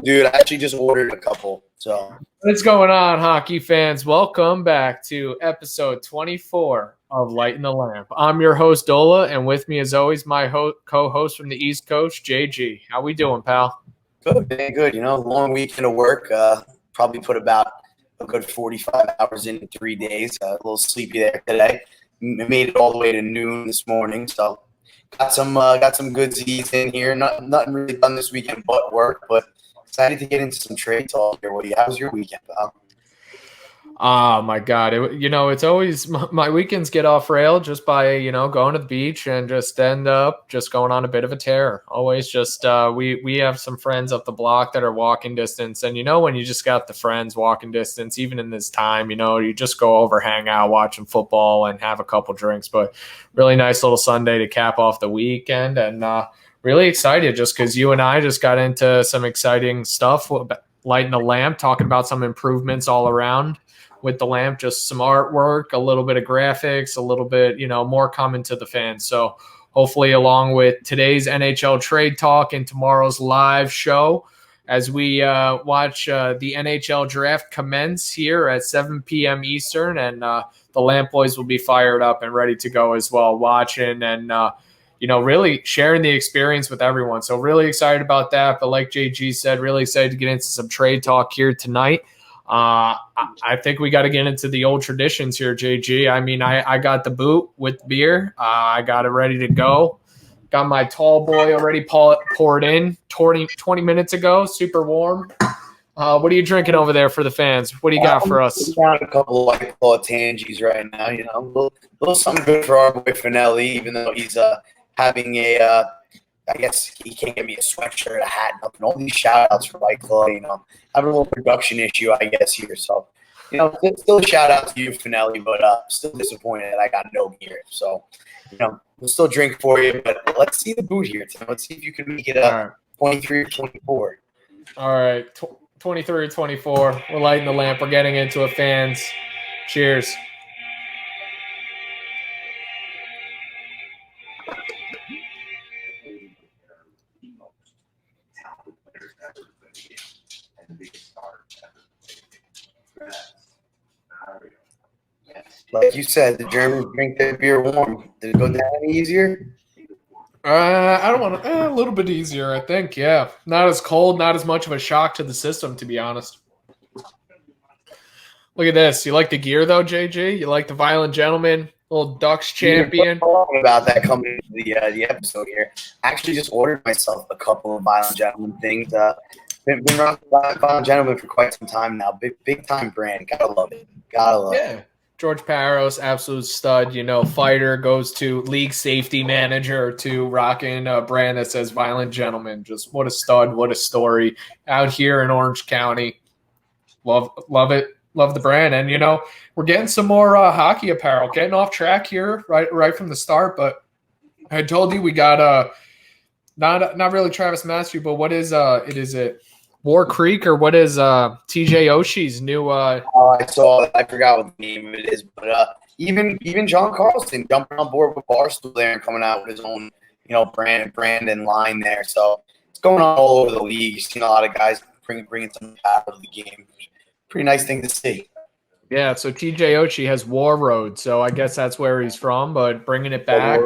dude. I actually just ordered a couple. So what's going on, hockey fans? Welcome back to episode 24 of Lightin the Lamp. I'm your host, Dola, and with me, as always, my co-host from the East Coast, JG. How we doing, pal? good, man, good. Long weekend of work. Probably put about a good 45 hours in 3 days. A little sleepy there today. Made it all the way to noon this morning. So got some good Z's in here. Nothing really done this weekend but work, but excited to get into some trade talk here. How was your weekend, pal? Oh my God. It's always my weekends get off rail just by, going to the beach and just end up just going on a bit of a tear. Always just, we have some friends up the block that are walking distance. And, when you just got the friends walking distance, even in this time, you just go over, hang out, watching football and have a couple drinks, but really nice little Sunday to cap off the weekend. And, really excited just because you and I just got into some exciting stuff, lighting a lamp, talking about some improvements all around with the lamp, just some artwork, a little bit of graphics, a little bit, more coming to the fans. So hopefully along with today's NHL trade talk and tomorrow's live show, as we watch the NHL draft commence here at 7 p.m. Eastern, and the Lamp Boys will be fired up and ready to go as well, watching and, really sharing the experience with everyone. So really excited about that. But like JG said, really excited to get into some trade talk here tonight. I think we got to get into the old traditions here, JG. I mean, I got the boot with beer. I got it ready to go. Got my tall boy already poured in 20 minutes ago, super warm. What are you drinking over there for the fans? What do you got for us? I'm got a couple of White Claw Tangies right now. A little something good for our boy Finelli, even though he's having a I guess he can't give me a sweatshirt, a hat, nothing. All these shout-outs for White Claw, having a little production issue, I guess, here. So, still a shout-out to you, Finelli, but still disappointed that I got no gear. So, we'll still drink for you, but let's see the boot here, Tim. Let's see if you can make it a 23 or 24. All right, 23 or 24. We're lighting the lamp. We're getting into it, fans. Cheers. Like you said, the Germans drink their beer warm. Did it go down any easier? I don't want to. A little bit easier, I think. Yeah, not as cold, not as much of a shock to the system, to be honest. Look at this. You like the gear though, JG? You like the Violent Gentleman, little Ducks champion? About that coming into the episode here. I actually just ordered myself a couple of Violent Gentleman things. Been rocking Violent Gentleman for quite some time now. Big time brand. Gotta love it. Yeah. George Parros, absolute stud, fighter, goes to league safety manager to rocking a brand that says Violent Gentleman. Just what a stud, what a story out here in Orange County. Love it. Love the brand. And, we're getting some more hockey apparel, getting off track here right from the start. But I told you we got not really Travis Mastery, but what is it? War Creek, or what is TJ Oshie's new I saw. I forgot what the name of it is, but even John Carlson jumping on board with Barstool there and coming out with his own brand and line there. So it's going on all over the league. You've seen a lot of guys bringing some out of the game. Pretty nice thing to see. Yeah, so TJ Oshie has War Road, so I guess that's where he's from, but bringing it back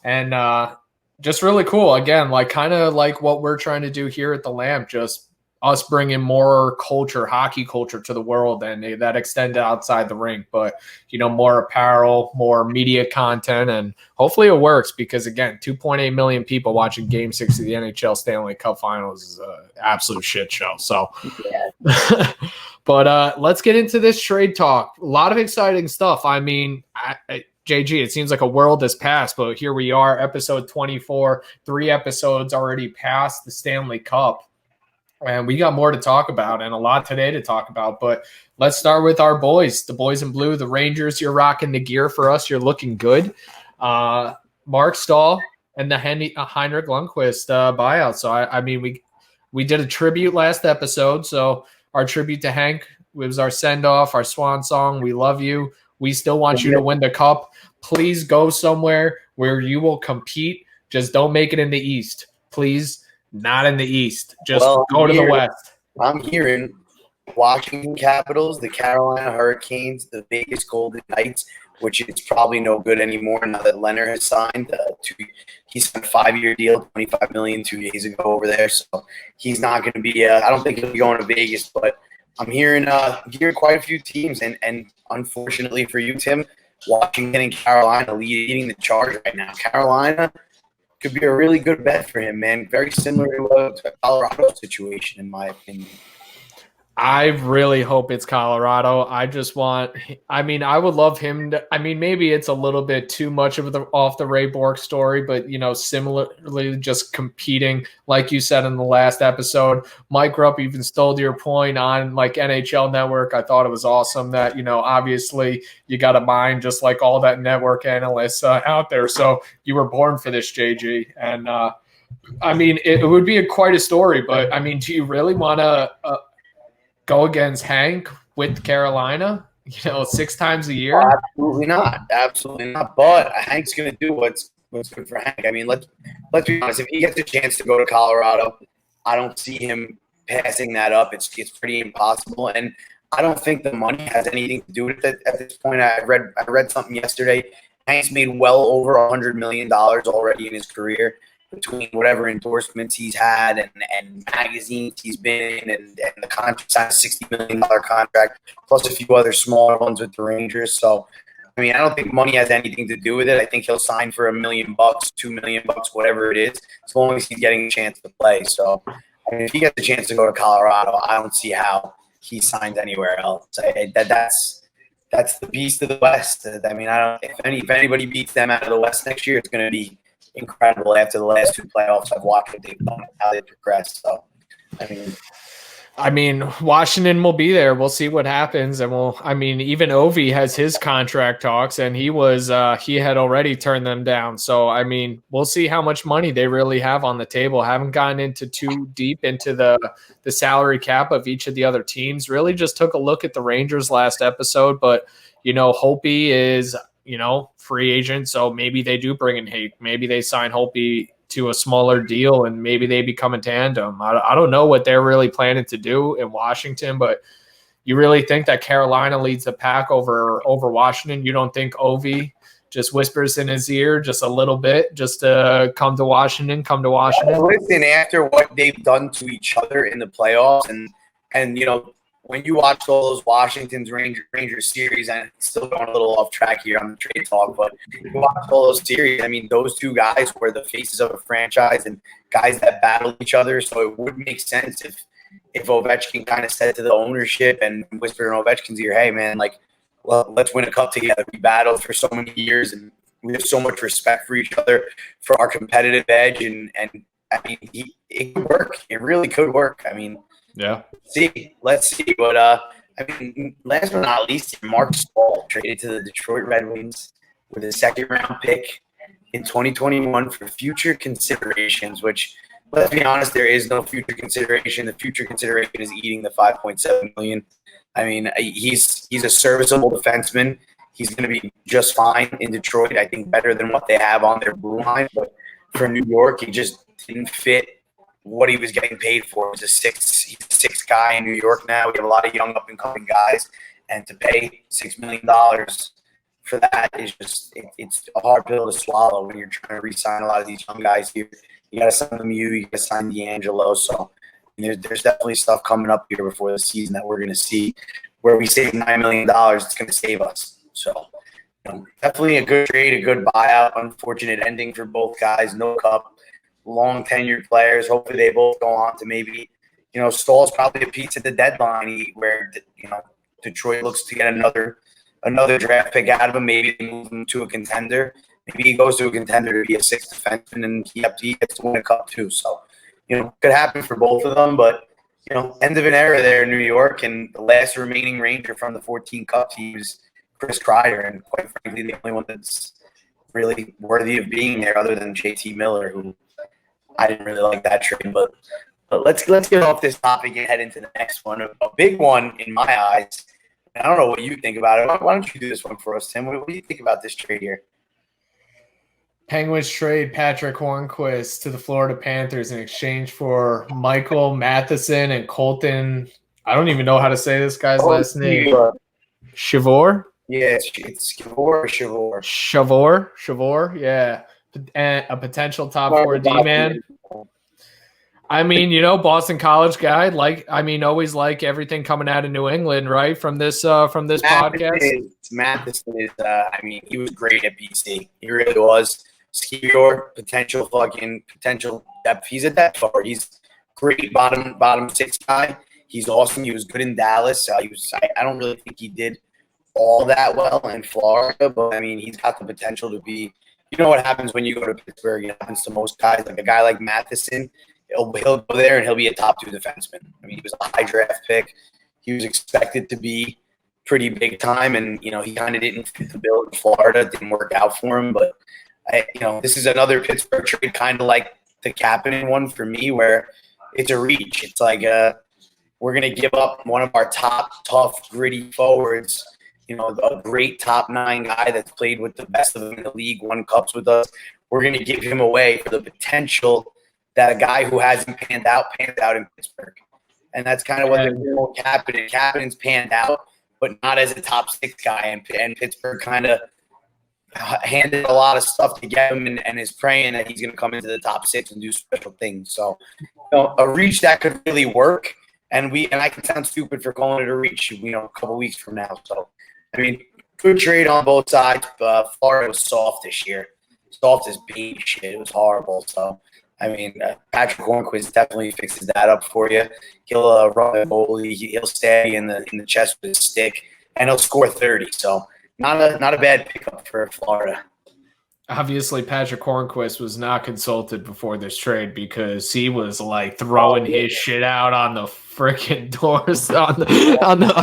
and just really cool. Again, kind of like what we're trying to do here at the Lamp, just us bringing more culture, hockey culture to the world, and that extended outside the rink. But, more apparel, more media content, and hopefully it works because, again, 2.8 million people watching Game 6 of the NHL Stanley Cup Finals is an absolute shit show. So, yeah. But let's get into this trade talk. A lot of exciting stuff. I mean, JG, it seems like a world has passed, but here we are, episode 24, 3 episodes already past the Stanley Cup. And we got more to talk about and a lot today to talk about. But let's start with our boys, the boys in blue, the Rangers. You're rocking the gear for us. You're looking good. Mark Stahl and the Heinrich Lundqvist buyout. So, I mean, we did a tribute last episode. So our tribute to Hank was our send-off, our swan song. We love you. We still want you to win the cup. Please go somewhere where you will compete. Just don't make it in the East. Please Not in the East. Just Well, go to the West. I'm hearing Washington Capitals, the Carolina Hurricanes, the Vegas Golden Knights, which is probably no good anymore now that Leonard has signed. He signed a 5-year deal, $25 million 2 days ago over there. So he's not going to be. I don't think he'll be going to Vegas, but I'm hearing quite a few teams, and unfortunately for you, Tim, Washington and Carolina leading the charge right now. Carolina could be a really good bet for him, man. Very similar to a Colorado situation, in my opinion. I really hope it's Colorado. I would love him to, maybe it's a little bit too much of the off the Ray Bork story, but similarly just competing, like you said in the last episode. Mike Rupp even stole your point on like NHL Network. I thought it was awesome that, obviously you got a mind just like all that network analysts out there. So you were born for this, JG. And it would be quite a story, but do you really want to go against Hank with Carolina, 6 times a year? Absolutely not. Absolutely not. But Hank's going to do what's good for Hank. Let's be honest. If he gets a chance to go to Colorado, I don't see him passing that up. It's pretty impossible. And I don't think the money has anything to do with it at this point. I read something yesterday. Hank's made well over $100 million already in his career, between whatever endorsements he's had and magazines he's been in, and the contract, signed a $60 million contract, plus a few other smaller ones with the Rangers. So, I don't think money has anything to do with it. I think he'll sign for $1 million, $2 million, whatever it is, as long as he's getting a chance to play. So, if he gets a chance to go to Colorado, I don't see how he signs anywhere else. That's the beast of the West. If anybody beats them out of the West next year, it's going to be incredible after the last 2 playoffs I've watched what they've done, how they progressed. So, Washington will be there. We'll see what happens, and even Ovi has his contract talks, and he had already turned them down. So, we'll see how much money they really have on the table. Haven't gotten into too deep into the salary cap of each of the other teams. Really, just took a look at the Rangers last episode, but Holtby is free agent, so maybe they do bring in Hake. Maybe they sign Holtby to a smaller deal, and maybe they become a tandem. I don't know what they're really planning to do in Washington, but you really think that Carolina leads the pack over Washington? You don't think Ovi just whispers in his ear just a little bit just to come to Washington? Listen, after what they've done to each other in the playoffs, and when you watch all those Washington's Rangers series, and still going a little off track here on the trade talk, but you watch all those series, those 2 guys were the faces of a franchise and guys that battled each other. So it would make sense if Ovechkin kind of said to the ownership and whispered in Ovechkin's ear, hey, man, let's win a cup together. We battled for so many years, and we have so much respect for each other, for our competitive edge. And it could work. It really could work. Yeah. Let's see. But last but not least, Mark Stahl traded to the Detroit Red Wings with a 2nd-round pick in 2021 for future considerations, which, let's be honest, there is no future consideration. The future consideration is eating the $5.7 million. He's a serviceable defenseman. He's going to be just fine in Detroit. I think better than what they have on their blue line. But for New York, he just didn't fit what he was getting paid for. He's a sixth guy in New York now. We have a lot of young up-and-coming guys, and to pay $6 million for that is just it's a hard pill to swallow when you're trying to re-sign a lot of these young guys here. You got to sign them, you got to sign D'Angelo. So there's definitely stuff coming up here before the season that we're going to see where we save $9 million. It's going to save us. So definitely a good trade, a good buyout. Unfortunate ending for both guys. No cup. Long tenured players. Hopefully they both go on to maybe, Stahl's probably a piece at the deadline where, Detroit looks to get another draft pick out of him. Maybe they move him to a contender. Maybe he goes to a contender to be a 6th defenseman, and he gets to win a cup too. So, could happen for both of them. But, end of an era there in New York, and the last remaining Ranger from the 14 cup teams, Chris Kreider, and quite frankly, the only one that's really worthy of being there other than JT Miller, who I didn't really like that trade, but let's get off this topic and head into the next one. A big one in my eyes. And I don't know what you think about it. Why don't you do this one for us, Tim? What do you think about this trade here? Penguins trade Patrick Hornquist to the Florida Panthers in exchange for Michael Matheson and Colton. I don't even know how to say this guy's last name. Shavor? Yeah, it's Shavor. Shavor, yeah. And a potential top 4 D man. I mean, Boston College guy, always like everything coming out of New England, right? From this podcast. Matheson is, he was great at BC. He really was. Skewer, potential depth. He's a depth forward. He's great bottom 6 guy. He's awesome. He was good in Dallas. I don't really think he did all that well in Florida, but he's got the potential to be. You know what happens when you go to Pittsburgh? It happens to most guys. Like a guy like Matheson, he'll go there and he'll be a top 2 defenseman. He was a high draft pick. He was expected to be pretty big time, and he kind of didn't fit the bill in Florida. It didn't work out for him, but this is another Pittsburgh trade, kind of like the Kapanen one for me, where it's a reach. It's like we're going to give up one of our top, tough, gritty forwards, a great top 9 guy that's played with the best of them in the league, won cups with us. We're going to give him away for the potential that a guy who hasn't panned out in Pittsburgh. And that's kind of what they're doing with Kapanen. Kapanen's panned out, but not as a top 6 guy. And Pittsburgh kind of handed a lot of stuff to get him and is praying that he's going to come into the top 6 and do special things. So, a reach that could really work. And I can sound stupid for calling it a reach, a couple weeks from now. So, good trade on both sides. Florida was soft this year. Soft as baby shit. It was horrible. So, Patrick Hornquist definitely fixes that up for you. He'll run a goalie. He'll stay in the chest with his stick, and he'll score 30. So, not a bad pickup for Florida. Obviously, Patrick Hornquist was not consulted before this trade because he was throwing his shit out on the freaking doors on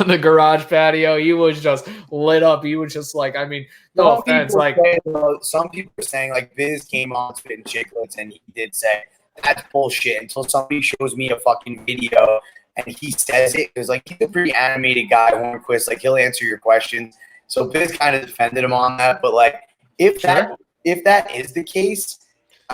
the garage patio. He was just lit up. He was just no offense. Some people are saying Biz came on spitting chicklets and he did say that's bullshit until somebody shows me a fucking video and he says it because he's a pretty animated guy, Hornquist. He'll answer your questions. So Biz kind of defended him on that, but if that is the case,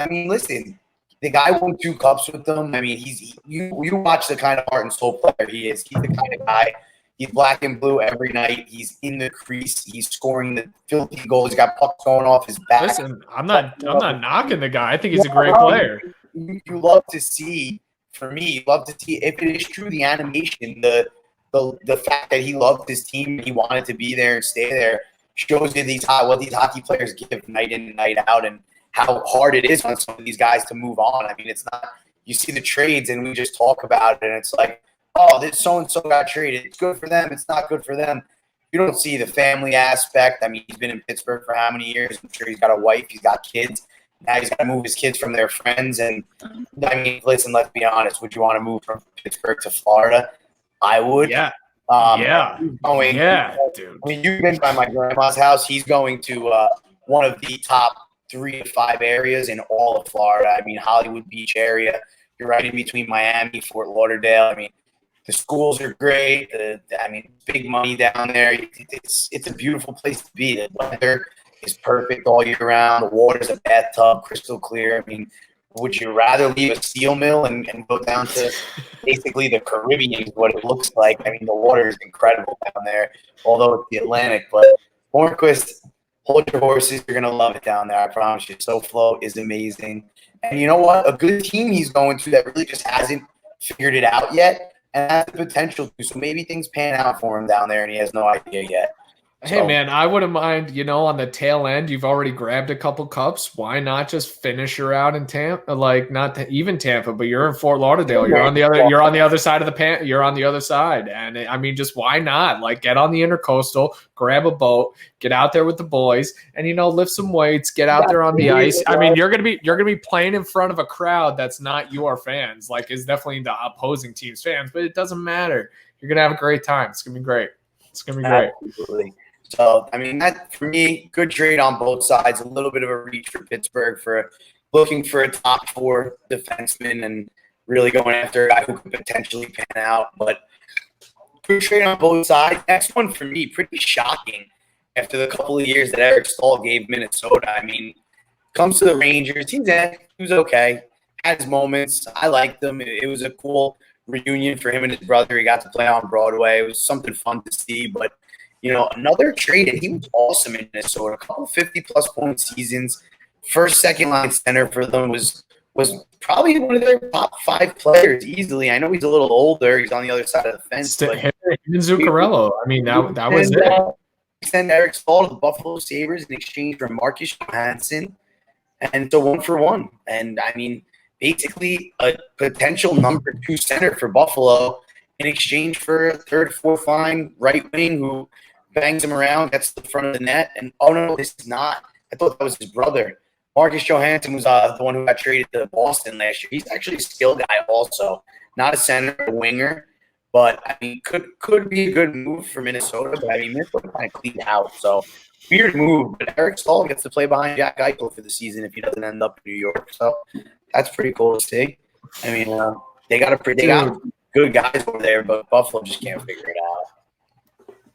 listen, the guy won 2 cups with them. You watch the kind of heart and soul player he is. He's the kind of guy. He's black and blue every night. He's in the crease. He's scoring the filthy goals. He's got pucks going off his back. Listen, I'm not knocking the guy. I think he's a great player. You love to see. For me, you love to see if it is true. The animation, the fact that he loved his team, he wanted to be there and stay there, shows you what these hockey players give night in and night out, and how hard it is on some of these guys to move on. It's not. You see the trades, and we just talk about it, and it's this so and so got traded. It's good for them. It's not good for them. You don't see the family aspect. He's been in Pittsburgh for how many years? I'm sure he's got a wife. He's got kids. Now he's got to move his kids from their friends. And listen, let's be honest. Would you want to move from Pittsburgh to Florida? I would. Yeah. Dude. You've been by my grandma's house. He's going to one of the top 3 to 5 areas in all of Florida. Hollywood Beach area. You're right in between Miami, Fort Lauderdale. The schools are great. Big money down there. It's a beautiful place to be. The weather is perfect all year round. The water's a bathtub, crystal clear. Would you rather leave a steel mill and go down to basically the Caribbean is what it looks like? The water is incredible down there, although it's the Atlantic. But Hornquist, hold your horses. You're going to love it down there. I promise you. SoFlo is amazing. And you know what? A good team he's going to that really just hasn't figured it out yet and has the potential to. So maybe things pan out for him down there and he has no idea yet. Hey, man, I wouldn't mind, on the tail end, you've already grabbed a couple cups. Why not just finish her out in Tampa? Not even Tampa, but you're in Fort Lauderdale. You're on the other side of the you're on the other side. And just why not? Get on the intercoastal, grab a boat, get out there with the boys, and lift some weights, get out there on the ice. You're gonna be playing in front of a crowd that's not your fans. Is definitely the opposing team's fans, but it doesn't matter. You're gonna have a great time. It's gonna be great. Absolutely. So, that for me, good trade on both sides. A little bit of a reach for Pittsburgh for looking for a top 4 defenseman and really going after a guy who could potentially pan out. But good trade on both sides. Next one for me, pretty shocking after the couple of years that Eric Stahl gave Minnesota. Comes to the Rangers. He was okay. Had his moments. I liked him. It was a cool reunion for him and his brother. He got to play on Broadway. It was something fun to see. But, another trade, and he was awesome in Minnesota. A couple 50-plus point seasons. First, second line center for them was probably one of their top 5 players easily. I know he's a little older. He's on the other side of the fence. Him and Zuccarello. I mean, that was it. Send Eric Staal to the Buffalo Sabres in exchange for Marcus Johansson. And so 1 for 1. And, I mean, basically a potential number 2 center for Buffalo in exchange for a third, fourth line right wing who bangs him around, gets to the front of the net. And, oh, no, this is not. I thought that was his brother. Marcus Johansson was the one who got traded to Boston last year. He's actually a skill guy also. Not a center, a winger. But, I mean, could be a good move for Minnesota. But, I mean, Minnesota kind of cleaned out. So, weird move. But Eric Staal gets to play behind Jack Eichel for the season if he doesn't end up in New York. So, that's pretty cool to see. I mean, they got good guys over there, but Buffalo just can't figure it out.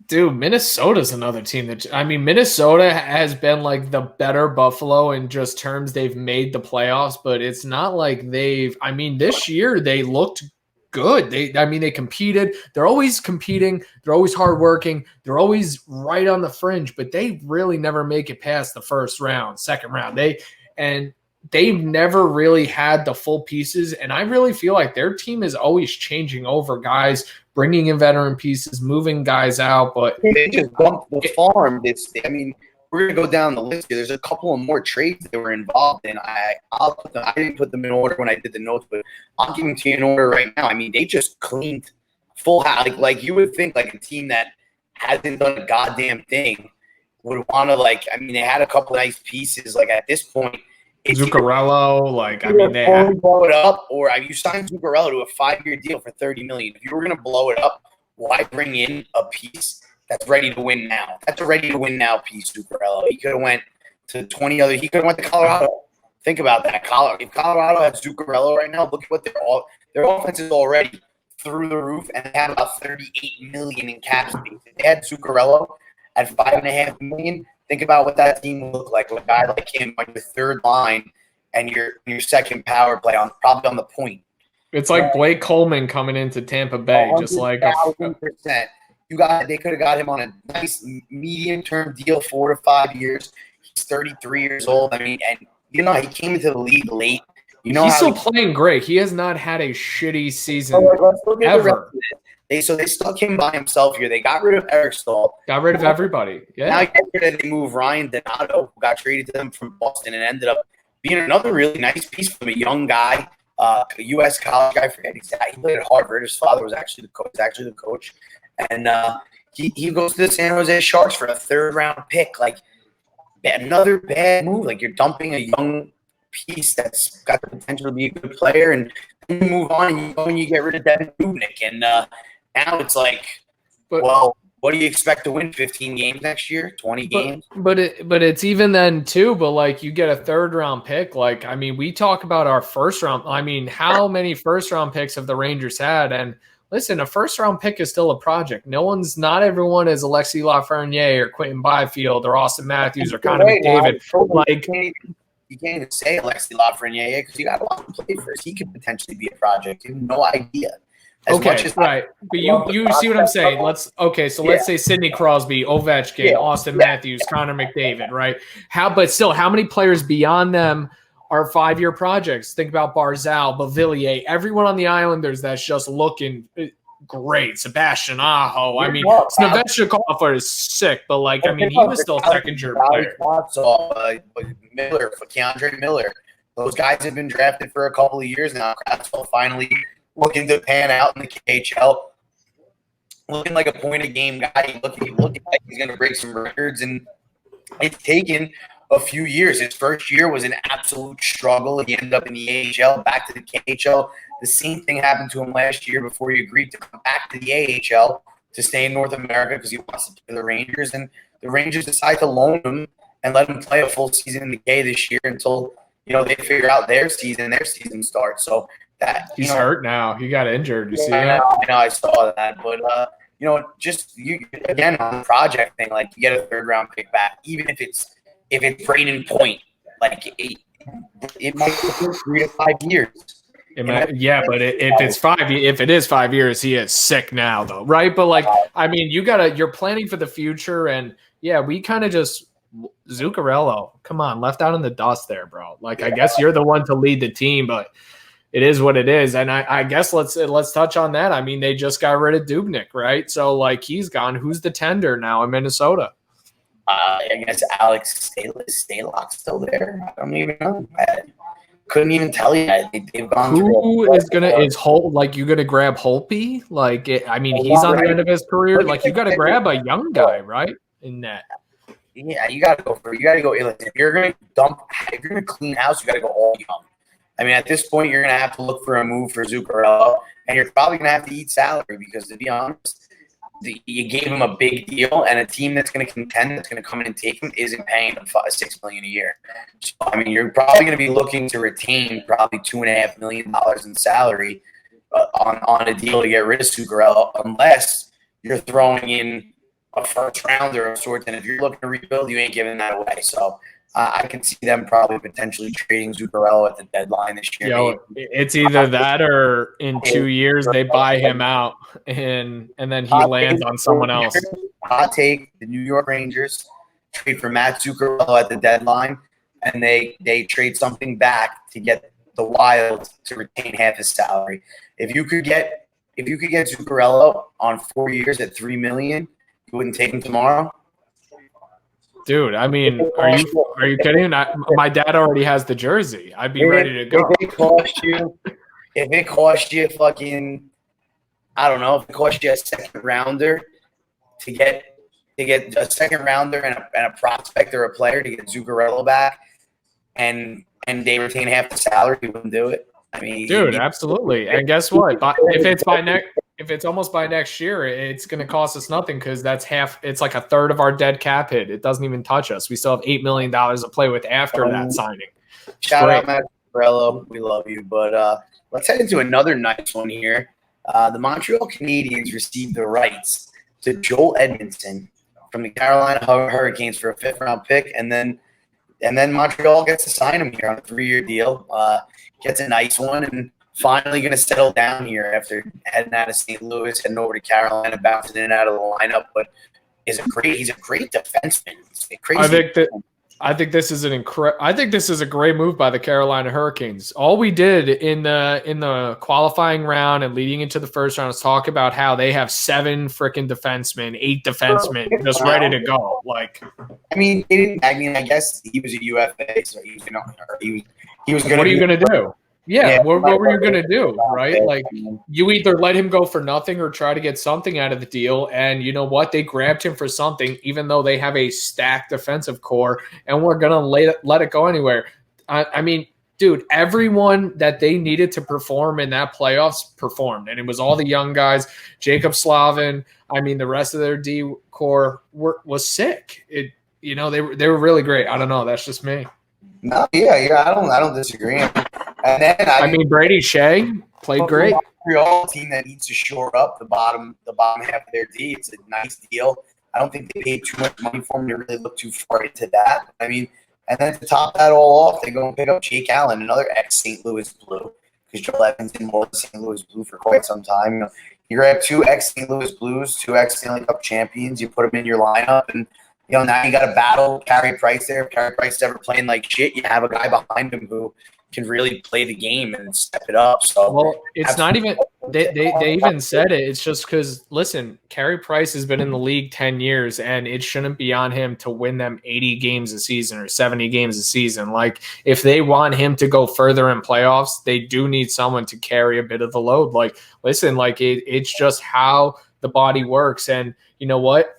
Dude, Minnesota's another team Minnesota has been like the better Buffalo in just terms they've made the playoffs, but it's not like this year they looked good. They competed. They're always competing. They're always hardworking. They're always right on the fringe, but they really never make it past the first round, second round. They've never really had the full pieces, and I really feel like their team is always changing over guys, bringing in veteran pieces, moving guys out. But they just bumped the farm. We're going to go down the list here. There's a couple of more trades that were involved in. I didn't put them in order when I did the notes, but I'll give them to you in order right now. I mean, they just cleaned full house. Like you would think like a team that hasn't done a goddamn thing would want to, they had a couple of nice pieces. Like at this point, Zuccarello, they blow it up, or you signed Zuccarello to a 5-year deal for $30 million. If you were going to blow it up, why bring in a piece that's ready to win now? That's a ready to win now piece, Zuccarello. He could have went to 20 other. He could have went to Colorado. Think about that. If Colorado has Zuccarello right now, look at what their offense is already through the roof, and they have about $38 million in cap space. If they had Zuccarello at $5.5 million. Think about what that team would look like with a guy like him on your third line and your second power play probably on the point. It's like Blake Coleman coming into Tampa Bay, just like 1,000%. They could have got him on a nice medium-term deal, 4 to 5 years. He's 33 years old. He came into the league late. He's still playing great. He has not had a shitty season ever. They stuck him by himself here. They got rid of Eric Staal. Got rid of everybody. Yeah. Now yesterday they moved Ryan Donato, who got traded to them from Boston and ended up being another really nice piece from a young guy, a U.S. college guy. I forget exactly. He played at Harvard. His father was actually the coach. And he goes to the San Jose Sharks for a third-round pick. Like, another bad move. Like, you're dumping a young piece that's got the potential to be a good player, and then you move on and you go and you get rid of Devin Dubnyk. And now it's like, what do you expect to win? 15 games next year? 20 games? But it's even then too. But you get a third round pick. We talk about our first round. How many first round picks have the Rangers had? And listen, a first round pick is still a project. Not everyone is Alexis Lafreniere or Quentin Byfield or Austin Matthews or Connor McDavid. You can't even say Alexis Lafreniere because you got to watch him play first. He could potentially be a project. You have no idea. Right. But you see what I'm saying? Let's say Sidney Crosby, Ovechkin, Austin Matthews, Connor McDavid, right? How many players beyond them are 5-year projects? Think about Barzal, Beauvillier, everyone on the Islanders that's just looking great. Sebastian Aho. Svechnikov is sick, but he was still a second-year player. Miller, Keandre Miller. Those guys have been drafted for a couple of years now. Kravtsov finally looking to pan out in the KHL, looking like a point-a-game guy, looking like he's going to break some records. And it's taken a few years. His first year was an absolute struggle. He ended up in the AHL, back to the KHL. The same thing happened to him last year before he agreed to come back to the AHL to stay in North America because he wants to play the Rangers. And the Rangers decide to loan him and let him play a full season in the K this year until they figure out their season starts. So that he's hurt now. He got injured. You see that? I saw that. But again on the project thing, you get a third round pick back, even if it's Braden Point Like it might take 3 to 5 years. Yeah, but if it is 5 years, he is sick now, though, right? But like, I mean, you're planning for the future, and yeah, we kind of just Zuccarello, come on, left out in the dust there, bro. Like, I guess you're the one to lead the team, but it is what it is. And I guess let's touch on that. I mean, they just got rid of Dubnyk, right? So like, he's gone. Who's the tender now in Minnesota? I guess Alex Stalock's still there. I don't even know. I couldn't even tell you. They've gone Who is Holt, like, you gonna grab Holtby? Like, I mean, he's on the end of his career. Like, you got to grab a young guy, right? In that. Yeah, you got to go. If you're going to clean house, you got to go all young. I mean, at this point, you're going to have to look for a move for Zuccarello, and you're probably going to have to eat salary because, to be honest, you gave him a big deal, and a team that's going to contend, that's going to come in and take him, isn't paying him $6 million a year. So, I mean, you're probably going to be looking to retain probably $2.5 million in salary on a deal to get rid of Zuccarello, unless you're throwing in a first rounder of sorts. And if you're looking to rebuild, you ain't giving that away. So I can see them probably potentially trading Zuccarello at the deadline this year. It's either that or in 2 years they buy him out and then he lands on someone else. Hot take: the New York Rangers trade for Matt Zuccarello at the deadline, and they trade something back to get the Wild to retain half his salary. If you could get Zuccarello on 4 years at $3 million, you wouldn't take him tomorrow? Dude, I mean, are you kidding? My dad already has the jersey. I'd be ready to go. If it cost you fucking, I don't know, if it cost you a second rounder to get a second rounder and a prospect or a player to get Zuccarello back, and they retain half the salary, you wouldn't do it. I mean, dude, absolutely. And guess what? If it's almost by next year, it's going to cost us nothing because that's half. It's like a third of our dead cap hit. It doesn't even touch us. We still have $8 million to play with after that signing. Shout out Matt Zuccarello. We love you. But let's head into another nice one here. The Montreal Canadiens received the rights to Joel Edmondson from the Carolina Hurricanes for a 5th-round pick, and then Montreal gets to sign him here on a 3-year deal. Gets a nice one, and finally going to settle down here after heading out of St. Louis, heading over to Carolina, bouncing in and out of the lineup. But he's a great defenseman. I think this is a great move by the Carolina Hurricanes. All we did in the qualifying round and leading into the first round is talk about how they have 7 freaking defensemen, 8 defensemen just ready to go. Like, I guess he was a UFA, so he was going to. What are you going to do? Yeah, what were you going to do, right? Like, you either let him go for nothing or try to get something out of the deal. And you know what? They grabbed him for something, even though they have a stacked defensive core, and we're going to let it go anywhere. I mean, dude, everyone that they needed to perform in that playoffs performed. And it was all the young guys, Jacob Slavin. I mean, the rest of their D core was sick. They were really great. I don't know. That's just me. No, yeah, I don't disagree. And then Brady Shea played great. Montreal team that needs to shore up the bottom half of their D. It's a nice deal. I don't think they paid too much money for him to really look too far into that. I mean, and then to top that all off, they go and pick up Jake Allen, another ex-St. Louis Blue, because Joel Edmondson was St. Louis Blue for quite some time. You grab 2 ex-St. Louis Blues, 2 ex-Stanley Cup champions. You put them in your lineup, and now you got to battle Carey Price there. If Carey Price is ever playing like shit, you have a guy behind him who can really play the game and step it up. So, well, it's not even they even said it. It's just because, listen, Carey Price has been in the league 10 years, and it shouldn't be on him to win them 80 games a season or 70 games a season. Like, if they want him to go further in playoffs, they do need someone to carry a bit of the load. Like, listen, like it's just how the body works. And you know what?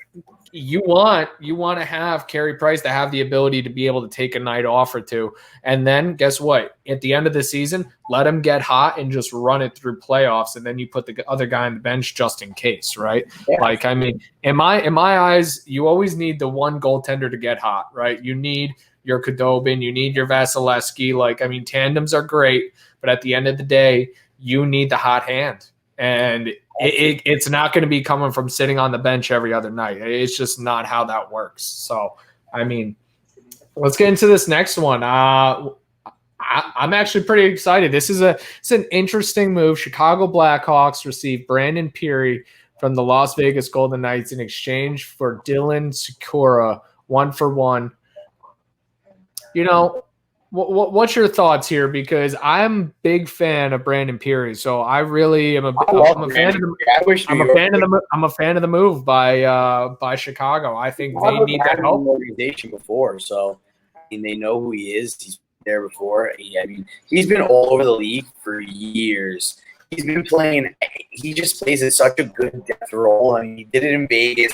You want to have Carey Price to have the ability to be able to take a night off or two. And then guess what? At the end of the season, let him get hot and just run it through playoffs. And then you put the other guy on the bench just in case, right? Yeah. Like, I mean, in my eyes, you always need the one goaltender to get hot, right? You need your Khudobin, you need your Vasilevsky. Like, I mean, tandems are great, but at the end of the day, you need the hot hand. And it's not going to be coming from sitting on the bench every other night. It's just not how that works. So, I mean, Let's get into this next one. I'm actually pretty excited. It's an interesting move. Chicago Blackhawks received Brandon Peary from the Las Vegas Golden Knights in exchange for Dylan Sikora, 1-for-1. You know, what's your thoughts here? Because I'm a big fan of Brandon Peary, so I really am I'm a fan of I'm a fan of the move by Chicago. I think they need that help. Organization before, so I mean, they know who he is. He's there before. I mean, he's been all over the league for years. He's been playing. He just plays at such a good depth role. I mean, he did it in Vegas.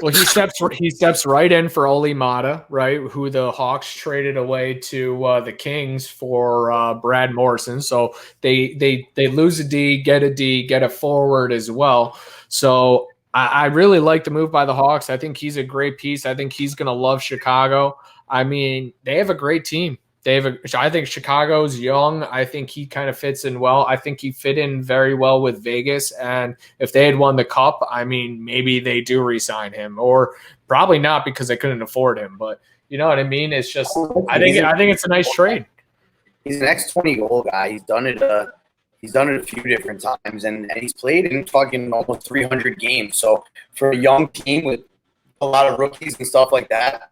Well, he steps right in for Oli Mata, right? Who the Hawks traded away to the Kings for Brad Morrison. So they lose a D, get a forward as well. So I really like the move by the Hawks. I think he's a great piece. I think he's going to love Chicago. I mean, they have a great team. I think Chicago's young. I think he kind of fits in well. I think he fit in very well with Vegas. And if they had won the cup, I mean, maybe they do re-sign him, or probably not because they couldn't afford him. But you know what I mean? It's just I think it's a nice trade. He's an ex-20 goal guy. He's done it a few different times, and he's played in fucking almost 300 games. So for a young team with a lot of rookies and stuff like that,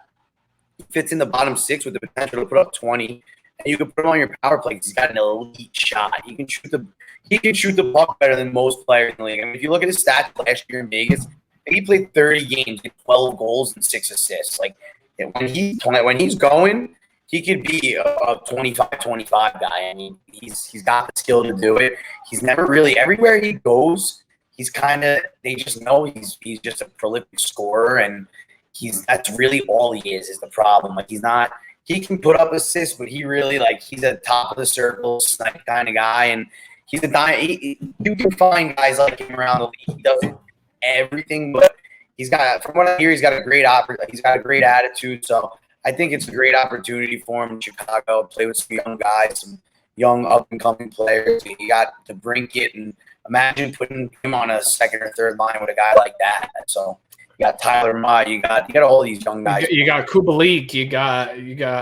fits in the bottom six with the potential to put up 20, and you can put him on your power play because he's got an elite shot. He can shoot the puck better than most players in the league. I mean, if you look at his stats last year in Vegas, he played 30 games, 12 goals and 6 assists. Like when he's going, he could be a 25-25 guy. I mean, he's got the skill to do it. He's never really everywhere he goes. They just know he's just a prolific scorer, and that's really all he is the problem. Like he can put up assists, but he really he's at top of the circle, snipe kind of guy, and he's you can find guys like him around the league. He does everything, but from what I hear, he's got a great attitude. So I think it's a great opportunity for him in Chicago, play with some young guys, some young up and coming players. You got to Brinket, and imagine putting him on a second or third line with a guy like that. So you got Tyler Mott. You got all these young guys. You got Kubalik. You got.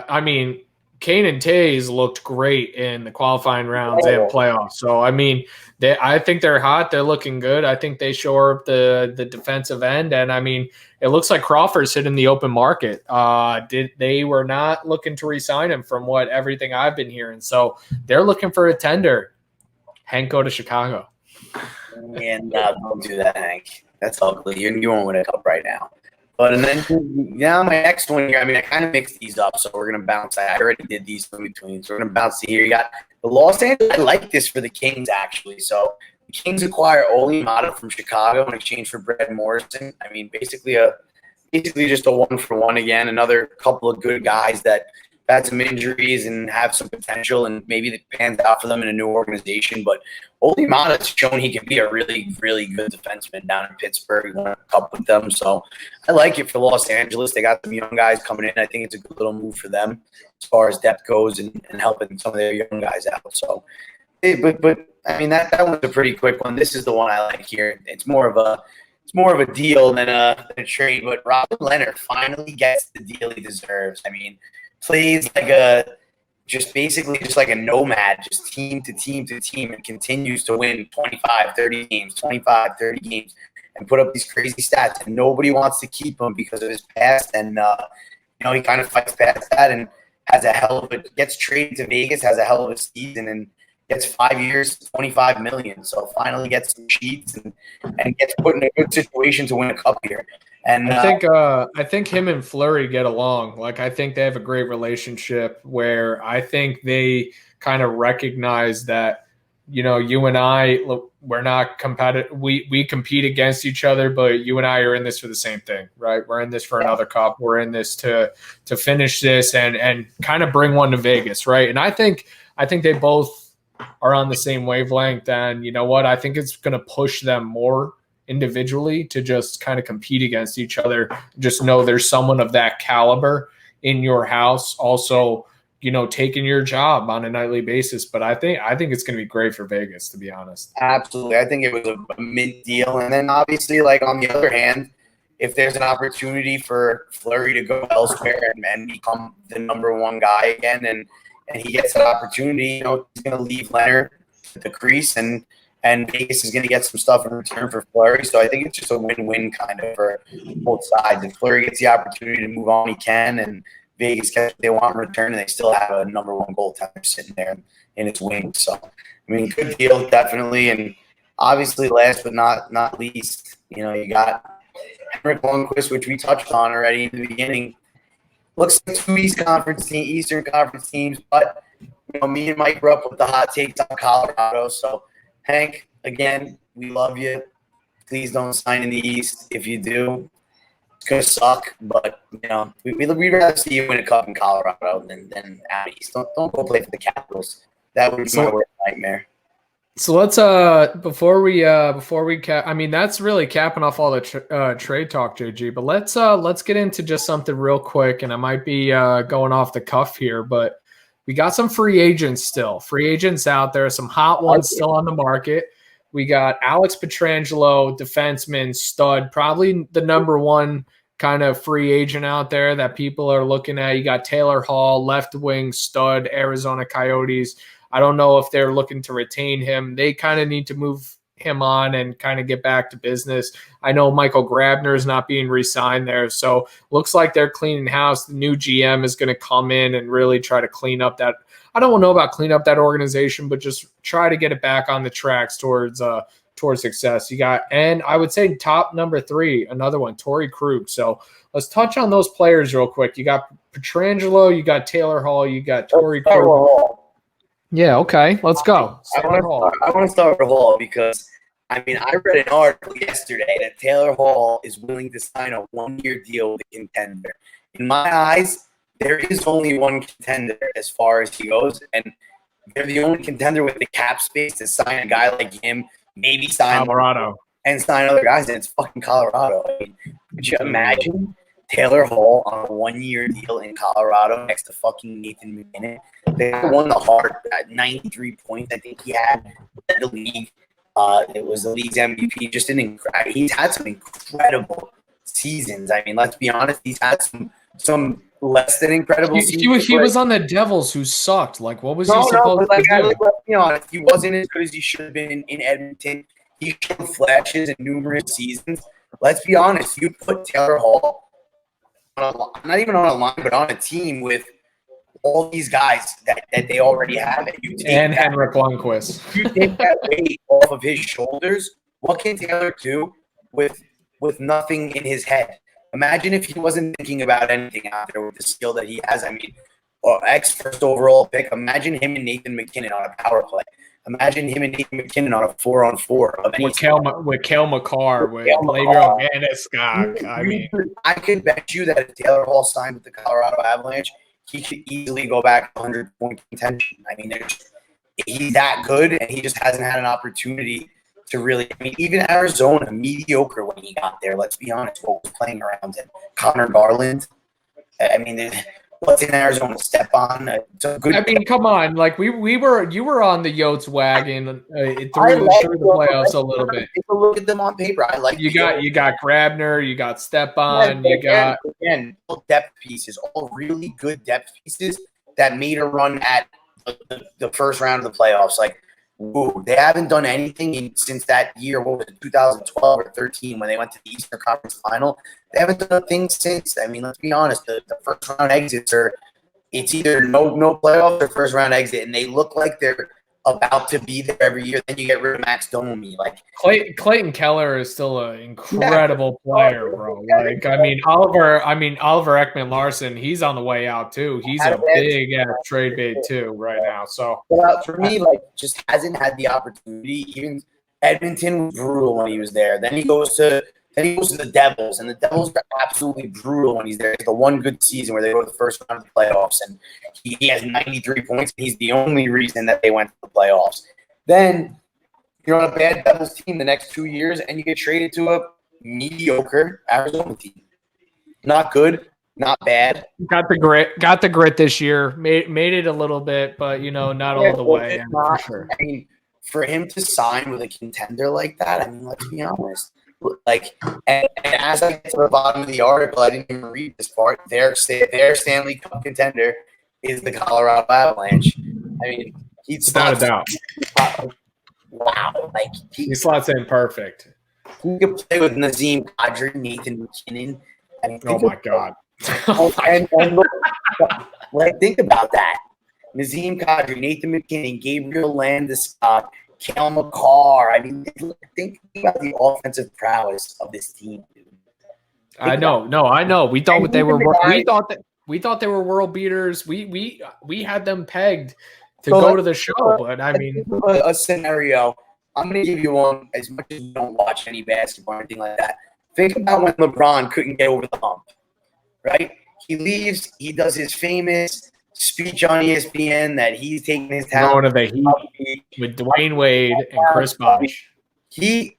I mean, Kane and Tays looked great in the qualifying rounds and playoffs. So I mean, I think they're hot. They're looking good. I think they shore up the defensive end, and I mean, it looks like Crawford's hitting the open market. They were not looking to re-sign him from everything I've been hearing. So they're looking for a tender. Hank, go to Chicago. And don't do that, Hank. That's ugly. You won't win a cup right now. But and then now my next one here. I mean, I kind of mixed these up, so we're gonna bounce. I already did these in between, so we're gonna bounce to here. You got the Los Angeles. I like this for the Kings actually. So the Kings acquire Oli Mata from Chicago in exchange for Brad Morrison. I mean, basically just a 1-for-1 again. Another couple of good guys that had some injuries and have some potential, and maybe it pans out for them in a new organization. But Oli Mata's shown he can be a really, really good defenseman down in Pittsburgh. He won a cup with them. So I like it for Los Angeles. They got some young guys coming in. I think it's a good little move for them as far as depth goes and helping some of their young guys out. So, but I mean, that one's a pretty quick one. This is the one I like here. It's more of a deal than a trade. But Robin Leonard finally gets the deal he deserves. I mean, plays basically like a nomad, just team to team to team, and continues to win 25, 30 games, and put up these crazy stats. And nobody wants to keep him because of his past. And, he kind of fights past that and gets traded to Vegas, has a hell of a season, and gets 5 years, $25 million. So finally gets some sheets and gets put in a good situation to win a cup here. And I think him and Fleury get along. Like, I think they have a great relationship where I think they kind of recognize that, you and I, look, we're not competitive. We compete against each other, but you and I are in this for the same thing, right? We're in this for another cup. We're in this to finish this and kind of bring one to Vegas, right? And I think they both are on the same wavelength. And you know what? I think it's going to push them more individually to just kind of compete against each other. Just know there's someone of that caliber in your house also, taking your job on a nightly basis. But I think it's going to be great for Vegas, to be honest. Absolutely. I think it was a mint deal. And then obviously, on the other hand, if there's an opportunity for Fleury to go elsewhere and become the number one guy again, and he gets that opportunity, he's going to leave Leonard at the crease, and Vegas is going to get some stuff in return for Fleury. So I think it's just a win-win kind of for both sides. If Fleury gets the opportunity to move on, he can, and Vegas gets what they want in return, and they still have a number one goaltender sitting there in its wings. So, I mean, good deal, definitely. And obviously, last but not least, you got Henrik Lundqvist, which we touched on already in the beginning. Looks like two Eastern Conference teams, but me and Mike grew up with the hot takes on Colorado. So, Hank, again, we love you. Please don't sign in the East. If you do, it's gonna suck. But we'd rather see you win a cup in Colorado than out East. Don't go play for the Capitals. That would be my worst nightmare. So let's before we cap. I mean, that's really capping off all the trade talk, JG. But let's get into just something real quick, and I might be going off the cuff here, but we got some free agents out there, some hot ones still on the market. We got Alex Pietrangelo, defenseman, stud, probably the number one kind of free agent out there that people are looking at. You got Taylor Hall, left wing stud, Arizona Coyotes. I don't know if they're looking to retain him. They kind of need to move him on and kind of get back to business. I know Michael Grabner is not being re-signed there, so looks like they're cleaning house. The new GM is going to come in and really try to clean up that. I don't know about clean up that organization, but just try to get it back on the tracks towards success. You got, and I would say top number 3, another one, Torrey Krug. So let's touch on those players real quick. You got Pietrangelo, you got Taylor Hall, you got Torrey Krug. Yeah, okay. Let's go. I want to start with Hall because, I read an article yesterday that Taylor Hall is willing to sign a 1-year deal with a contender. In my eyes, there is only one contender as far as he goes, and they're the only contender with the cap space to sign a guy like him, maybe sign Colorado and sign other guys, and it's fucking Colorado. Could you imagine Taylor Hall on a 1-year deal in Colorado next to fucking Nathan McKinnon? They won the Hart at 93 points. I think he had the league. It was the league's MVP. Just he's had some incredible seasons. Let's be honest. He's had some less than incredible seasons. He was on the Devils, who sucked. Like, what was he supposed to do? Let's be honest. He wasn't as good as he should have been in Edmonton. He showed flashes in numerous seasons. Let's be honest. You put Taylor Hall not even on a line, but on a team with all these guys that they already have, and Henrik Lundqvist. You take that weight off of his shoulders. What can Taylor do with nothing in his head? Imagine if he wasn't thinking about anything out there with the skill that he has. First overall pick. Imagine him and Nathan McKinnon on a power play. Imagine him and Nathan McKinnon on a 4-on-4 with Cale Makar, with Gabriel Landeskog. I could bet you that if Taylor Hall signed with the Colorado Avalanche, he could easily go back 100-point contention. He's that good, and he just hasn't had an opportunity to really. Even Arizona, mediocre when he got there. Let's be honest, what was playing around him? Connor Garland. What's in Arizona? Step on. Come on. Like you were on the Yotes wagon through the playoffs a little bit. Take a look at them on paper. You got Grabner, you got Stepan, again depth pieces, all really good depth pieces that made a run at the first round of the playoffs. They haven't done anything since that year. What was it, 2012 or 13, when they went to the Eastern Conference Final? They haven't done a thing since. Let's be honest. The first round exits it's either no playoffs or first round exit, and they look like they're about to be there every year. Then you get rid of Max Domi. Clayton Keller is still an incredible player, bro. Oliver Ekman Larson, he's on the way out too. He's a big trade bait too right now. So for me, just hasn't had the opportunity. Even Edmonton was brutal when he was there. Then he goes to the Devils, and the Devils are absolutely brutal when he's there. It's the one good season where they go to the first round of the playoffs, and he has 93 points. And he's the only reason that they went to the playoffs. Then you're on a bad Devils team the next 2 years, and you get traded to a mediocre Arizona team. Not good, not bad. Got the grit this year. Made it a little bit, but not all the way. For sure. For him to sign with a contender like that, let's be honest. Like, and as I get to the bottom of the article, I didn't even read this part. Their Stanley Cup contender is the Colorado Avalanche. I mean, Without a doubt. Wow, like He slots in perfect. He could play with Nazem Kadri, Nathan McKinnon. I mean, Oh my God! and look, like, think about that. Nazem Kadri, Nathan McKinnon, Gabriel Landeskog, Cale McCarr. I mean, think about the offensive prowess of this team, dude. I know. We thought they were. We thought they were world beaters. We had them pegged to go to the show, but I mean, a scenario. I'm going to give you one. As much as you don't watch any basketball or anything like that, think about when LeBron couldn't get over the hump, right? He leaves. He does his famous speech on ESPN that he's taking his talent to the Heat with Dwayne Wade and Chris Bosh. He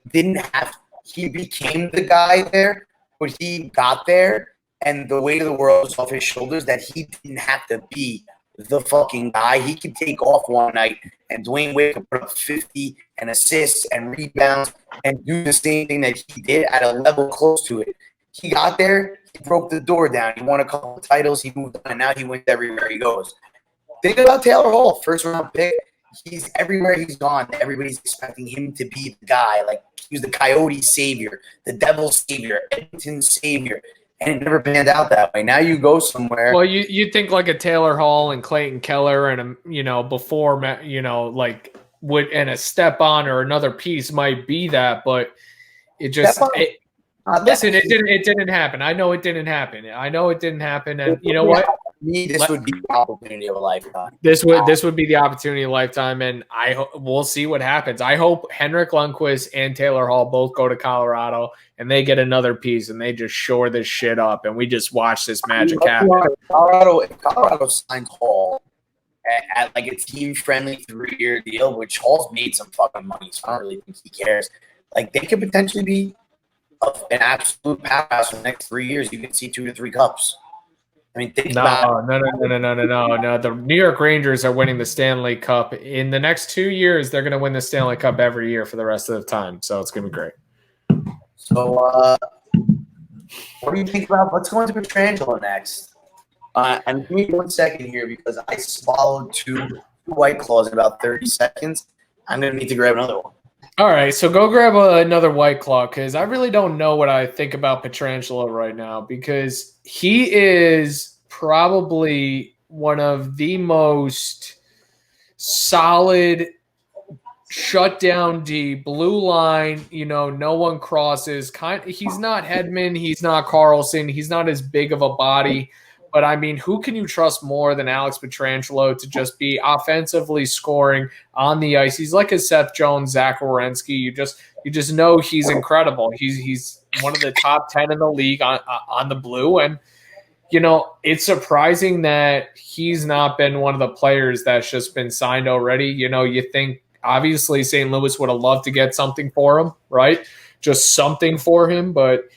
became the guy there, but he got there, and the weight of the world was off his shoulders that he didn't have to be the fucking guy. He could take off one night, and Dwayne Wade could put up 50 and assists and rebounds and do the same thing that he did at a level close to it. He got there. He broke the door down. He won a couple of titles. He moved on, and now he wins everywhere he goes. Think about Taylor Hall, first-round pick. He's everywhere he's gone. Everybody's expecting him to be the guy. Like, he was the Coyotes savior, the Devils savior, Edmonton's savior, and it never panned out that way. Now you go somewhere. Well, you think like a Taylor Hall and Clayton Keller and before and a step on or another piece might be that, but it just listen. It didn't happen. I know it didn't happen. And you know what? This would be the opportunity of a lifetime. This would be the opportunity of a lifetime, and we'll see what happens. I hope Henrik Lundqvist and Taylor Hall both go to Colorado and they get another piece and they just shore this shit up and we just watch this magic happen. If Colorado signs Hall at like a team-friendly 3-year deal, which Hall's made some fucking money, so I don't really think he cares. Like, they could potentially be an absolute powerhouse for the next 3 years. You could see 2 to 3 cups. I mean, think about No. The New York Rangers are winning the Stanley Cup. In the next 2 years, they're going to win the Stanley Cup every year for the rest of the time. So it's going to be great. So, what do you think about let's go into Pietrangelo next? And give me 1 second here because I swallowed 2 White Claws in about 30 seconds. I'm going to need to grab another one. All right, so go grab another White Claw because I really don't know what I think about Pietrangelo right now because he is probably one of the most solid shutdown D, blue line, no one crosses. He's not Hedman, he's not Carlson, he's not as big of a body. But, I mean, who can you trust more than Alex Pietrangelo to just be offensively scoring on the ice? He's like a Seth Jones, Zach Werenski. You just know he's incredible. He's one of the top 10 in the league on the blue. And, it's surprising that he's not been one of the players that's just been signed already. You think, obviously, St. Louis would have loved to get something for him, right? Just something for him. But,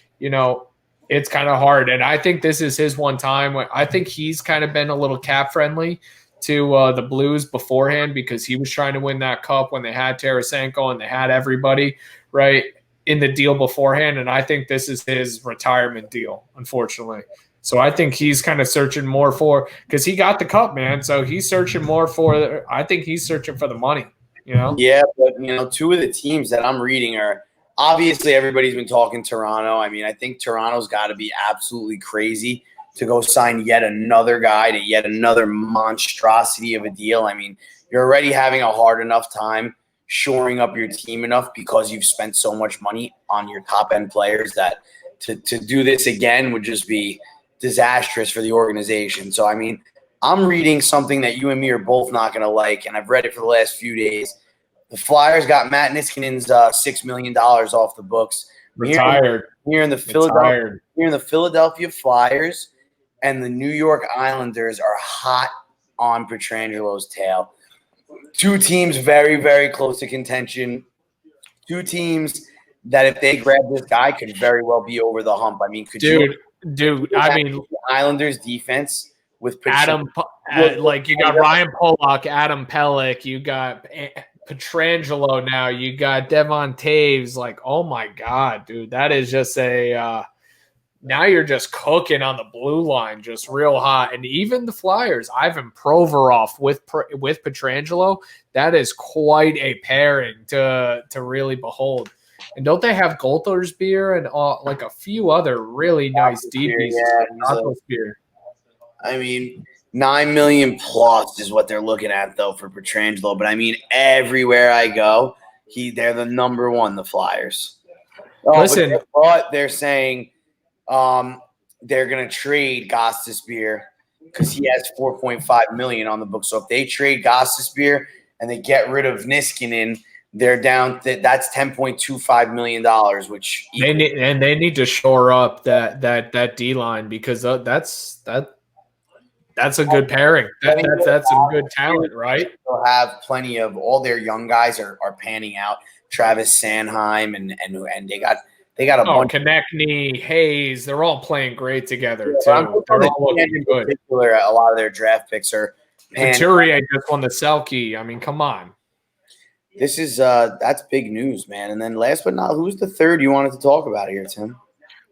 it's kind of hard. And I think this is his one time. I think he's kind of been a little cap friendly to the Blues beforehand because he was trying to win that cup when they had Tarasenko and they had everybody right in the deal beforehand. And I think this is his retirement deal, unfortunately. So I think he's kind of searching more for – because he got the cup, man. So he's searching more for – I think he's searching for the money, Yeah, but, 2 of the teams that I'm reading are – obviously, everybody's been talking Toronto. I mean, I think Toronto's got to be absolutely crazy to go sign yet another guy to yet another monstrosity of a deal. I mean, you're already having a hard enough time shoring up your team enough because you've spent so much money on your top-end players that to do this again would just be disastrous for the organization. So, I mean, I'm reading something that you and me are both not going to like, and I've read it for the last few days. The Flyers got Matt Niskanen's $6 million off the books. Retired. Here in the Philadelphia Flyers and the New York Islanders are hot on Pietrangelo's tail. 2 teams very, very close to contention. 2 teams that if they grab this guy could very well be over the hump. I mean, the Islanders defense with Adam, like you got Ryan Pollock, Adam Pellick, you got Petrangelo now. You got Devon Taves. Like, oh my God, dude, that is just a now you're just cooking on the blue line, just real hot. And even the Flyers, Ivan Provorov with Petrangelo, that is quite a pairing to really behold. And don't they have Golter's beer and like a few other really nice deep pieces? Yeah, I mean, 9 million plus is what they're looking at though for Petrangelo. But I mean, everywhere I go, they're the number one, the Flyers. Oh, Listen, but they're saying they're gonna trade Gostisbehere because he has 4.5 million on the book. So if they trade Gostisbehere and they get rid of Niskanen, they're down. That's $10.25 million, which they need to shore up that D line because that's a good pairing. That's some good talent, right? They'll have plenty of all their young guys are panning out. Travis Sanheim and they got a bunch. Konechny, Hayes, they're all playing great together too. They're all looking good. Particular, a lot of their draft picks are. Couturier just won the Selke. I mean, come on. This is that's big news, man. And then last but not, who's the third you wanted to talk about here, Tim?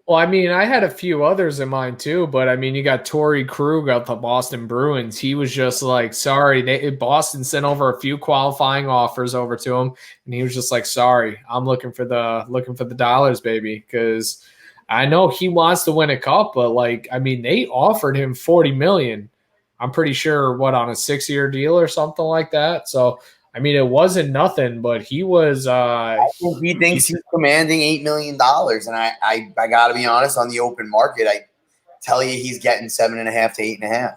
Well, I mean, I had a few others in mind too, but I mean, you got Torrey Krug out the Boston Bruins. He was just like, sorry, Boston sent over a few qualifying offers over to him, and he was just like, sorry, I'm looking for the dollars, baby, because I know he wants to win a cup, but like, I mean, they offered him $40 million. I'm pretty sure on a 6-year deal or something like that. So. I mean, it wasn't nothing, but he was. I think he thinks he's commanding $8 million, and I got to be honest. On the open market, I tell you, he's getting 7.5 to 8.5.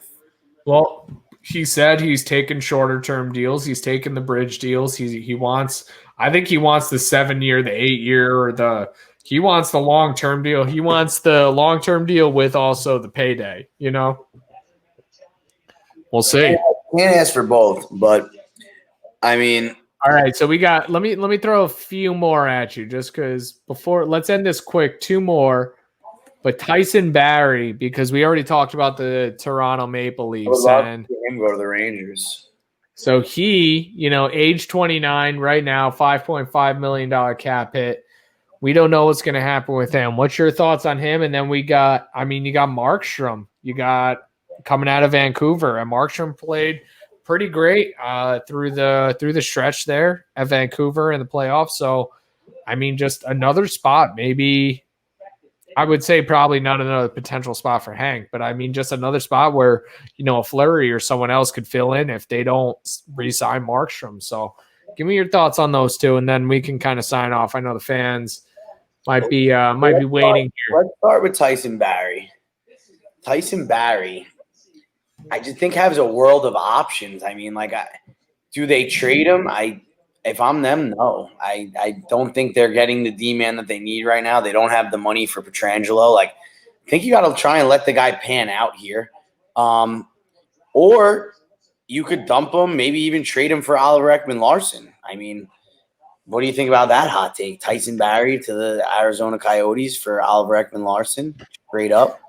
Well, he said he's taking shorter term deals. He's taking the bridge deals. He wants. I think he wants the 7-year, the 8-year, or he wants the long term deal. He wants the long term deal with also the payday. You know, we'll see. Can't ask for both, but. I mean, all right. So we got. Let me throw a few more at you, just because let's end this quick. 2 more, but Tyson Barrie, because we already talked about the Toronto Maple Leafs and him go to the Rangers. So he, age 29 right now, $5.5 million cap hit. We don't know what's going to happen with him. What's your thoughts on him? And then you got Markstrom. You got coming out of Vancouver, and Markstrom played pretty great through the stretch there at Vancouver in the playoffs. So, I mean, just another spot. Maybe I would say probably not another potential spot for Hank, but I mean, just another spot where a Fleury or someone else could fill in if they don't re-sign Markstrom. So, give me your thoughts on those two, and then we can kind of sign off. I know the fans might be waiting here. Let's start with Tyson Barrie. Tyson Barrie. I just think has a world of options. I mean, do they trade him? If I'm them, no. I don't think they're getting the D-man that they need right now. They don't have the money for Petrangelo. I think you got to try and let the guy pan out here. Or you could dump him, maybe even trade him for Oliver Ekman-Larsson. I mean, what do you think about that hot take? Tyson Barrie to the Arizona Coyotes for Oliver Ekman-Larsson, straight up.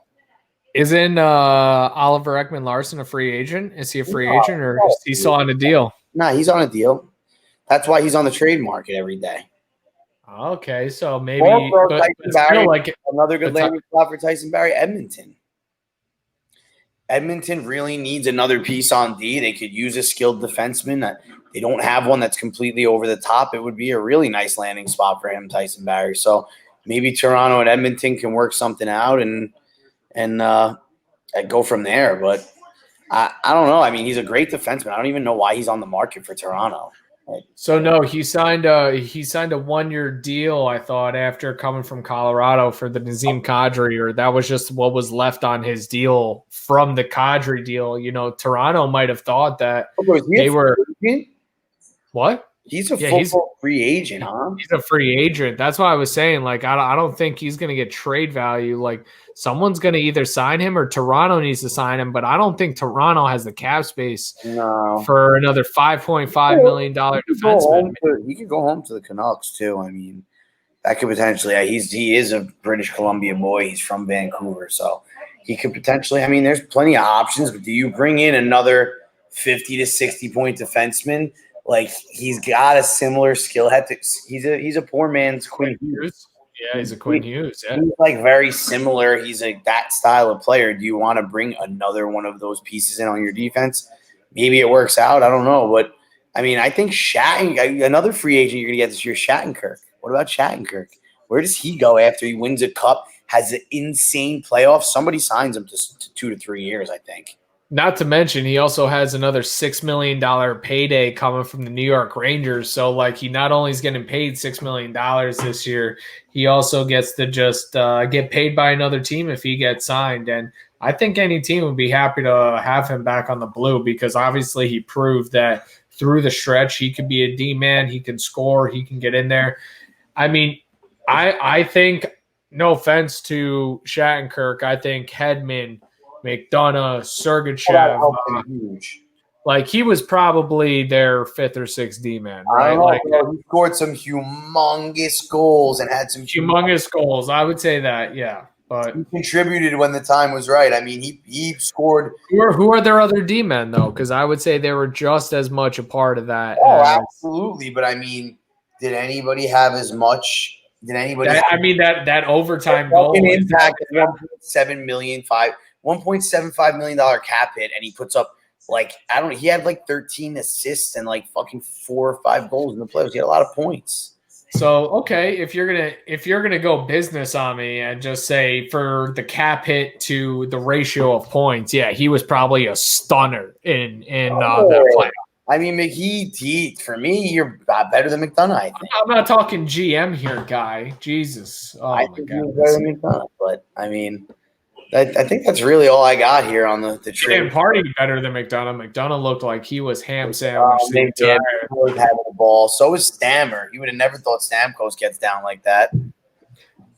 Isn't Oliver Ekman-Larsson a free agent? Is he a free agent, or is he still on a deal? Nah, he's on a deal. That's why he's on the trade market every day. Okay, so maybe another good landing spot for Tyson Barrie, Edmonton. Edmonton really needs another piece on D. They could use a skilled defenseman. They don't have one that's completely over the top. It would be a really nice landing spot for him, Tyson Barrie. So maybe Toronto and Edmonton can work something out and go from there. But I don't know. I mean, he's a great defenseman. I don't even know why he's on the market for Toronto. So no, he signed a 1-year deal, I thought, after coming from Colorado for the Nazem Kadri, or that was just what was left on his deal from the Kadri deal. Toronto might have thought that they were what? He's a full free agent, huh? He's a free agent. That's why I was saying, I don't think he's going to get trade value. Someone's going to either sign him or Toronto needs to sign him, but I don't think Toronto has the cap space for another $5.5 million defenseman. He could go home to the Canucks too. I mean, that could potentially. He is a British Columbia boy. He's from Vancouver, so he could potentially. I mean, there's plenty of options. But do you bring in another 50 to 60 point defenseman Like he's got a similar skill head. He's a poor man's Quinn Hughes. Yeah, he's a Quinn Hughes. Yeah. He's like very similar. He's that style of player. Do you want to bring another one of those pieces in on your defense? Maybe it works out. I don't know. But, I mean, I think another free agent you're going to get this year, Shattenkirk. What about Shattenkirk? Where does he go after he wins a cup, has an insane playoff? Somebody signs him to 2 to 3 years, I think. Not to mention, he also has another $6 million payday coming from the New York Rangers. So, like, he not only is getting paid $6 million this year, he also gets to just get paid by another team if he gets signed. And I think any team would be happy to have him back on the blue because obviously he proved that through the stretch he could be a D-man, he can score, he can get in there. I mean, I think, no offense to Shattenkirk, I think Hedman, McDonough, Sergachev, like he was probably their 5th or 6th D-man, right? Like he scored some humongous goals and had some humongous goals. I would say that, yeah. But he contributed when the time was right. I mean, he scored. Who are their other D-men though? Because I would say they were just as much a part of that. Oh, absolutely. But I mean, did anybody have as much? Did anybody? That overtime goal impact $1.75 million cap hit, and he puts up he had like 13 assists and like fucking 4 or 5 goals in the playoffs. He had a lot of points. So okay, if you're gonna go business on me and just say for the cap hit to the ratio of points, yeah, he was probably a stunner in that playoff. I mean, he for me, you're better than McDonough. I think. I'm not talking GM here, guy. Jesus, I think you're better than McDonough, but I mean. I think that's really all I got here on the trade. And Party better than McDonough. McDonough looked like he was ham sandwiched. He was having the ball. So was Stammer. You would have never thought Stamkos gets down like that.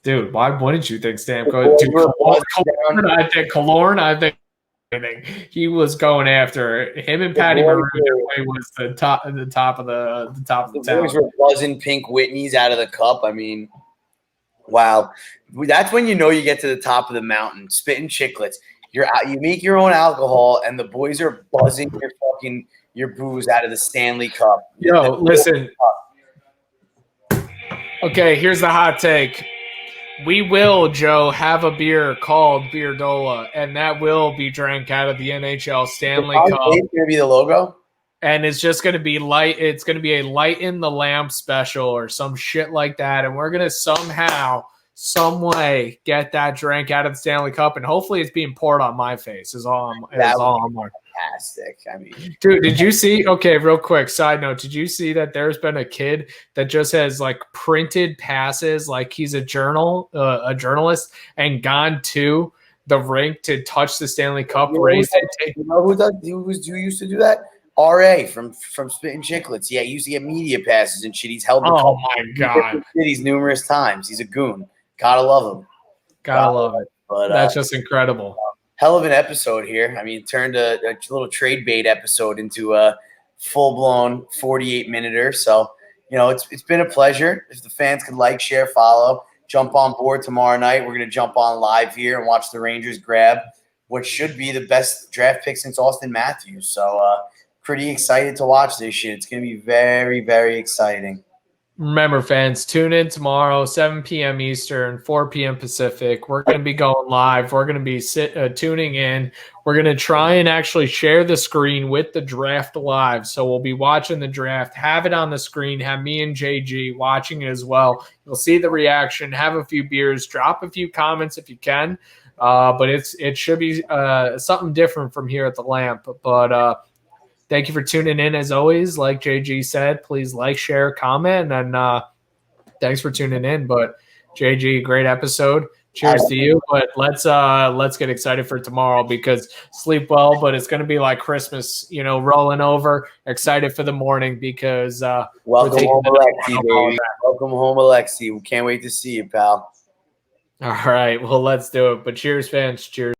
Dude, why wouldn't you think Stamkos? Killorn, I think he was going after him and Patty Maroon was the top of the town. The boys were buzzing Pink Whitneys out of the cup. I mean, wow. That's when you know you get to the top of the mountain, spitting chiclets. You make your own alcohol, and the boys are buzzing your booze out of the Stanley Cup. Yo, listen. Okay, here's the hot take. We will, Joe, have a beer called Beardola, and that will be drank out of the NHL Stanley Cup. It's going to be the logo? And it's just going to be it's going to be a Lightin the Lamp special or some shit like that, and we're going to somehow – some way get that drink out of the Stanley Cup, and hopefully it's being poured on my face. Is all I'm fantastic. I mean, dude, did you see? Okay, real quick side note. Did you see that there's been a kid that just has like printed passes, like he's a journalist, and gone to the rink to touch the Stanley Cup, raised it. You know who used to do that? RA from Spitting Chicklets. Yeah, he used to get media passes and shit. He's held the cup my god, cities numerous times. He's a goon. Gotta love him. Gotta love it. But that's just incredible. Hell of an episode here. I mean, turned a little trade bait episode into a full-blown 48-minuter. So, you know, it's been a pleasure. If the fans could like, share, follow, jump on board tomorrow night. We're going to jump on live here and watch the Rangers grab what should be the best draft pick since Austin Matthews. So, pretty excited to watch this shit. It's going to be very, very exciting. Remember, fans, tune in tomorrow, 7 p.m. Eastern, 4 p.m. Pacific. We're going to be going live. We're going to be tuning in. We're going to try and actually share the screen with the draft live. So we'll be watching the draft, have it on the screen, have me and JG watching it as well. You'll see the reaction, have a few beers, drop a few comments if you can. But it should be something different from here at the Lamp. But thank you for tuning in as always. Like JG said, please like, share, comment, and thanks for tuning in. But JG, great episode. Cheers to you. But let's get excited for tomorrow because sleep well, but it's gonna be like Christmas, you know, rolling over. Excited for the morning because welcome home, Alexi, baby. Welcome home, Alexi. We can't wait to see you, pal. All right, well, let's do it. But cheers, fans. Cheers.